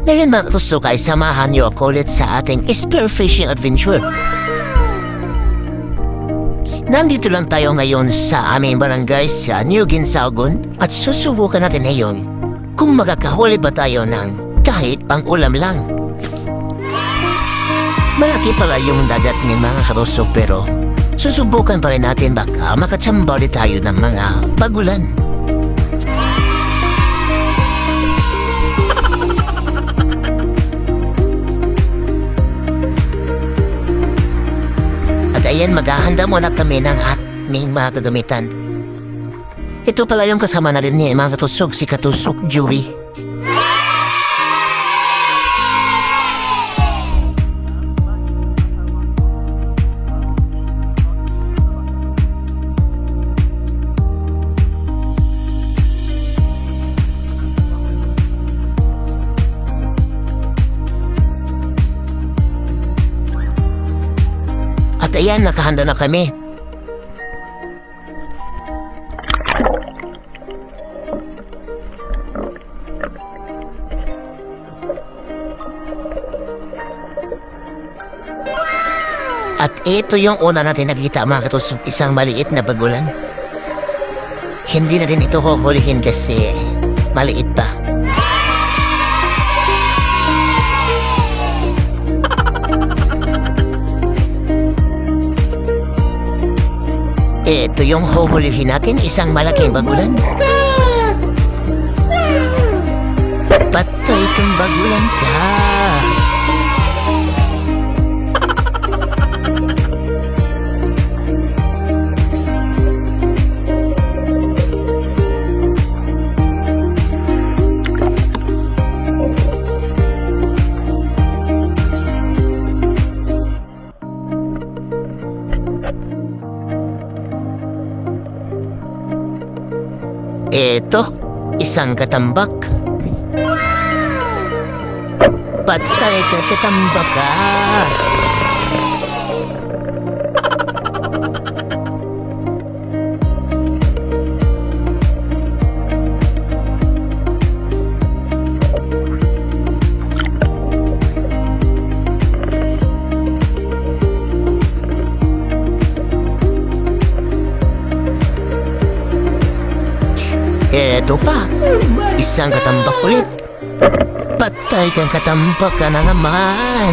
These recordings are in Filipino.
Ngayon mga katusok ay samahan niyo ako ulit sa ating spearfishing adventure. Nandito lang tayo ngayon sa aming barangay sa New Ginsagon at susubukan natin ngayon kung makakahuli ba tayo ng kahit pang-ulam lang. Malaki pala yung dagat ng mga katusok pero susubukan pa rin natin baka makatsamba ulit tayo ng mga bagulan. Ayan, maghahanda muna kami ng aming mga kagamitan. Ito pala yung kasama na rin niya, mga katusok, si Katusok Joey. At ayan, nakahanda na kami. At ito yung una natin nakita mga katusok, isang maliit na bagulan. Hindi na din ito huhulihin kasi maliit pa. Ito yung huhulihin natin, isang malaking bagulan. Patay kang bagulan ka. Ito, isang katambak. Patay ka, katambak ka. Eto pa, isang katambak ulit. Patay kang katambak ka na naman.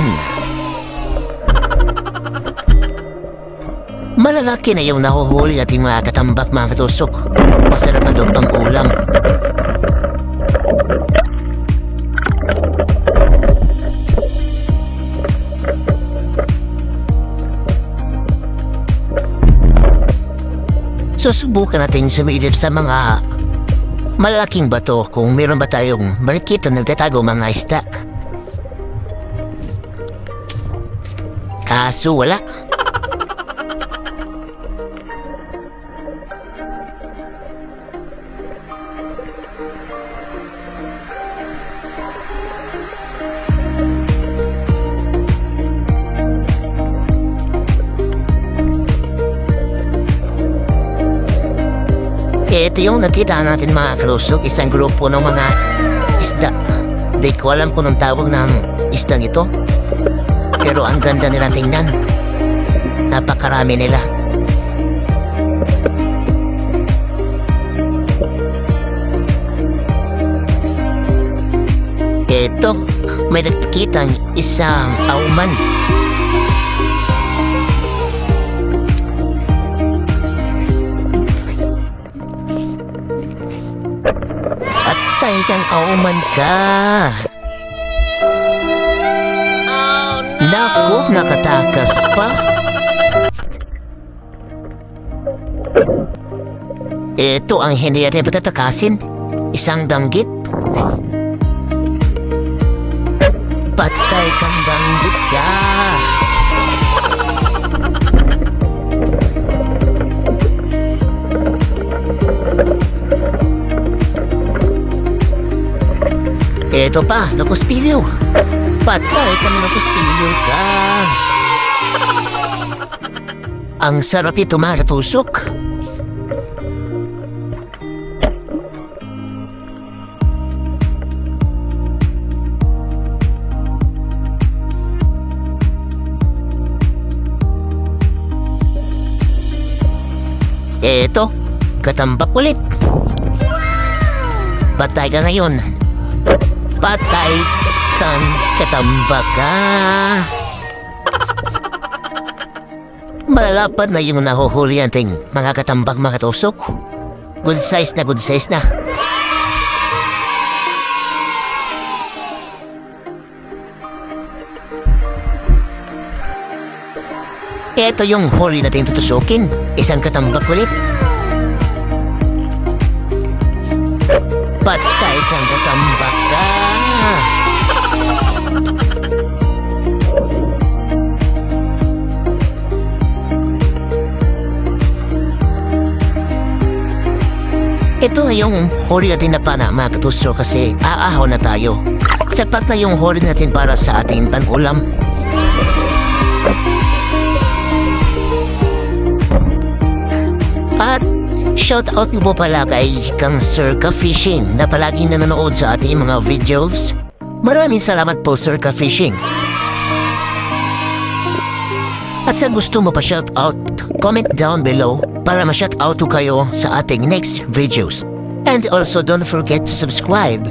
Malalaki na yung nahuhuli natin mga katambak mga katusok. Masarap na doon pang ulam. Susubukan natin sumilip sa mga malalaking bato kung meron ba tayong makikita nagtatago mga isda. Kaso wala. Ito yung nakita natin mga kalusok, isang grupo ng mga isda. Di ko alam kung anong tawag ng isdang ito. Pero ang ganda nila tingnan. Napakarami nila. Ito, may nakikita isang auman. Patay kang auman ka. Oh, no. Naku, nakatakas pa. Ito ang hindi natin patatakasin. Isang danggit. Patay kang danggit ka. Ito pa, nakuspilyo. Patay ka na nakuspilyo ka. Ang sarap ito mga katusok. katambak ulit. Patay ka ngayon. Patay kang katambak ka. Malalapad na yung nahuhuli nating mga katambak mga katusok. Good size na, good size na. Ito yung huli nating tutusukin. Isang katambak ulit. Patay kang katambak ka. Ito yung huli natin na pana mga katusok kasi aahaw na tayo. Sapat na yung huli natin para sa ating pan-ulam. At shout out po pala kay kang Sir Ka Fishing na palaging nanonood sa ating mga videos. Maraming salamat po Sir Ka Fishing. At sa gusto mo pa shout out, comment down below para ma-shout out to kayo sa ating next videos. And also don't forget to subscribe.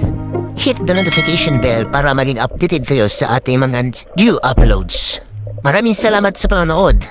Hit the notification bell para maging updated kayo sa ating mga new uploads. Maraming salamat sa panonood.